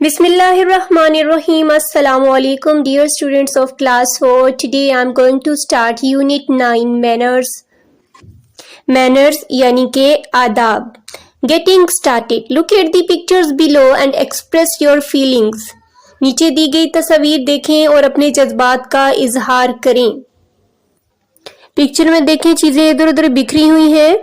Bismillahirrahmanirrahim. Assalamu alaikum dear students of class 4. Today I am going to start unit 9 manners. Manners यानी के आदाब. Getting started. Look at the pictures below and express your feelings. नीचे दी गई तस्वीर देखें और अपने जज्बात का इजहार करें. पिक्चर में देखें चीजें इधर उधर बिखरी हुई हैं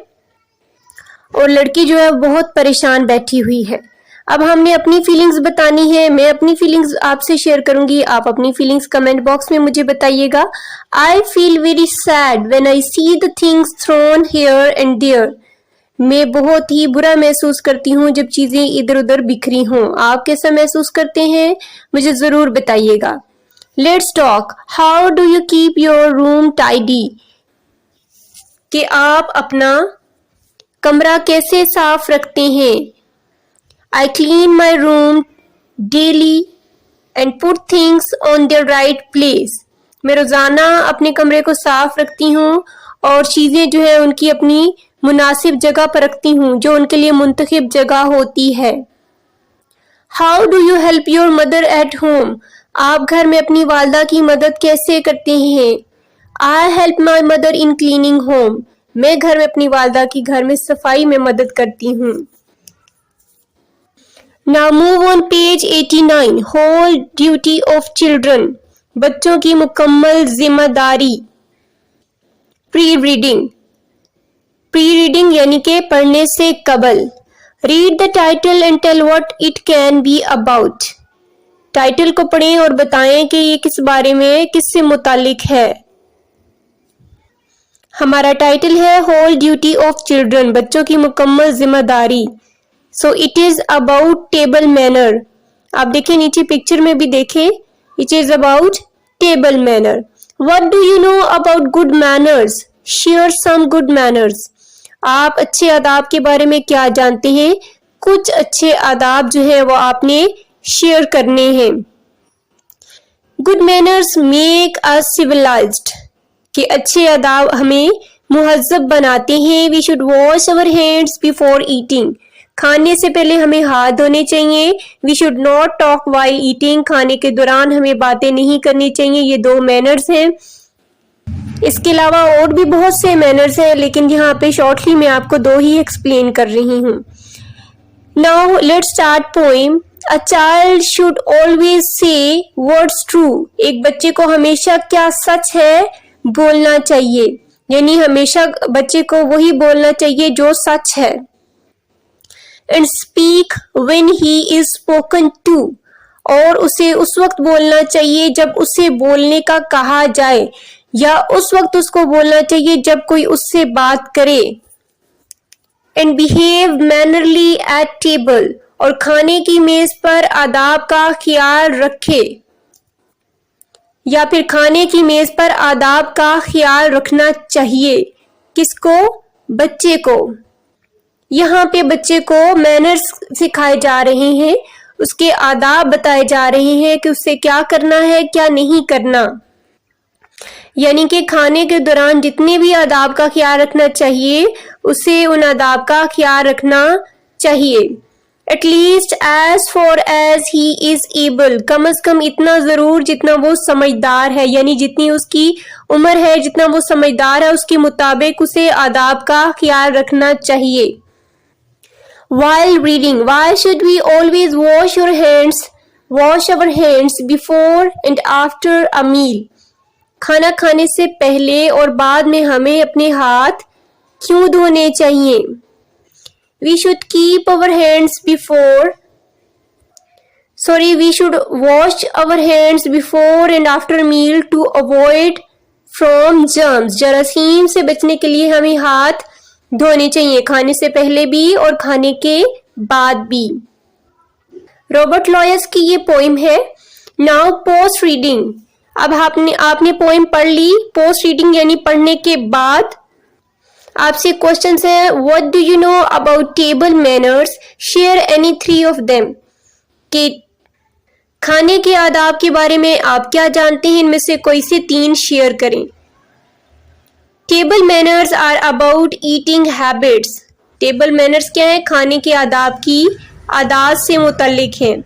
और लड़की जो है बहुत परेशान बैठी हुई है. अब हमने अपनी फीलिंग्स बतानी है. मैं अपनी फीलिंग्स आपसे शेयर करूंगी, आप अपनी फीलिंग्स कमेंट बॉक्स में मुझे बताइएगा. I feel very sad when I see the things thrown here and there. मैं बहुत ही बुरा महसूस करती हूँ जब चीजें इधर उधर बिखरी हों. आप कैसा महसूस करते हैं मुझे जरूर बताइएगा. Let's talk. How do you keep your room tidy. कि आप अपना कमरा कैसे साफ रखते हैं. I clean my room daily and put things on their right place. मैं रोज़ाना अपने कमरे को साफ रखती हूँ और चीज़ें जो है उनकी अपनी मुनासिब जगह पर रखती हूँ जो उनके लिए मुंतखब जगह होती है. How do you help your mother at home? आप घर में अपनी वालदा की मदद कैसे करते हैं. I help my mother in cleaning home. मैं घर में अपनी वालदा की घर में सफाई में मदद करती हूँ. Now move on page 89. Whole duty of children. बच्चों की मुकम्मल जिम्मेदारी. Pre-reading. Pre-reading यानी कि पढ़ने से कबल. Read the title and tell what it can be about. Title को पढ़ें और बताएं कि ये किस बारे में किससे मुतालिक है. हमारा टाइटल है Whole duty of children. बच्चों की मुकम्मल जिम्मेदारी. So it is about table manner. आप देखें नीचे पिक्चर में भी देखें. It is about table manner. What do you know about good manners? Share some good manners. आप अच्छे आदाब के बारे में क्या जानते हैं. कुछ अच्छे आदाब जो है वो आपने शेयर करने हैं. Good manners make us civilized. कि अच्छे आदाब हमें मुहज्जब बनाते हैं. We should wash our hands before eating. खाने से पहले हमें हाथ धोने चाहिए. We should not talk while eating. खाने के दौरान हमें बातें नहीं करनी चाहिए. ये 2 मैनर्स हैं. इसके अलावा और भी बहुत से मैनर्स हैं लेकिन यहाँ पे शॉर्टली मैं आपको 2 ही एक्सप्लेन कर रही हूँ. Now let's start poem. A child should always say words true. एक बच्चे को हमेशा क्या सच है बोलना चाहिए. यानी हमेशा बच्चे को वही बोलना चाहिए जो सच है. And speak when he is spoken to. और उसे उस वक्त बोलना चाहिए जब उसे बोलने का कहा जाए या उस वक्त उसको बोलना चाहिए जब कोई उससे बात करे. And behave mannerly at table. और खाने की मेज पर आदाब का ख्याल रखे या फिर खाने की मेज पर आदाब का ख्याल रखना चाहिए. किसको. बच्चे को. यहाँ पे बच्चे को मैनर्स सिखाए जा रहे हैं. उसके आदाब बताए जा रहे हैं कि उससे क्या करना है क्या नहीं करना. यानी कि खाने के दौरान जितने भी आदाब का ख्याल रखना चाहिए उसे उन आदाब का ख्याल रखना चाहिए. At least as far as he is able. कम अज कम इतना जरूर जितना वो समझदार है. यानी जितनी उसकी उम्र है जितना वो समझदार है उसके मुताबिक उसे आदाब का ख्याल रखना चाहिए. While reading, why should we always wash our hands before and after a meal? खाना खाने से पहले और बाद में हमें अपने हाथ क्यों धोने चाहिए. We should wash our hands before and after a meal to avoid from germs. जरासीम से बचने के लिए हमें हाथ धोने चाहिए खाने से पहले भी और खाने के बाद भी. रॉबर्ट लॉयस की ये पोइम है. Now post reading. अब आपने पोइम पढ़ ली. पोस्ट रीडिंग यानी पढ़ने के बाद आपसे क्वेश्चन है. What do you know about table manners. Share any 3 of them. कि खाने के आदाब के बारे में आप क्या जानते हैं. इनमें से कोई से 3 शेयर करें. Table manners are about eating habits. Table manners क्या है. खाने के आदाब की आदात से मुतल्लिक हैं.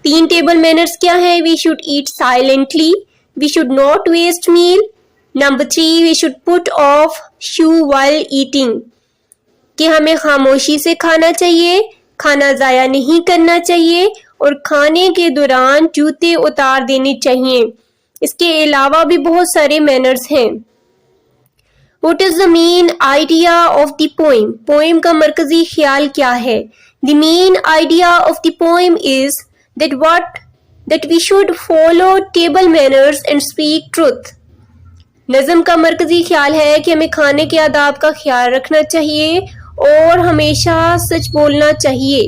3 ٹیبل مینرز کیا ہیں؟ We should eat silently, we should not waste meal. Number 3, we should put off shoe while eating, کہ ہمیں خاموشی سے کھانا چاہیے، کھانا ضائع نہیں کرنا چاہیے اور کھانے کے دوران جوتے اتار دینے چاہیے۔ اس کے علاوہ بھی بہت سارے مینرز ہیں۔ What is the main idea of the poem? Poem کا مرکزی خیال کیا ہے؟ The main idea of the poem is that we should follow table manners and speak truth. نظم کا مرکزی خیال ہے کہ ہمیں کھانے کے آداب کا خیال رکھنا چاہیے اور ہمیشہ سچ بولنا چاہیے۔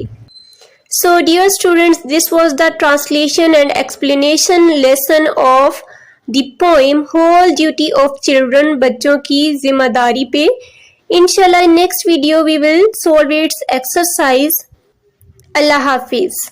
So dear students, this was the translation and explanation lesson of the poem Whole Duty of Children, بچوں کی ذمہ داری پہ۔ انشاءاللہ in next video we will solve its exercise. اللہ حافظ.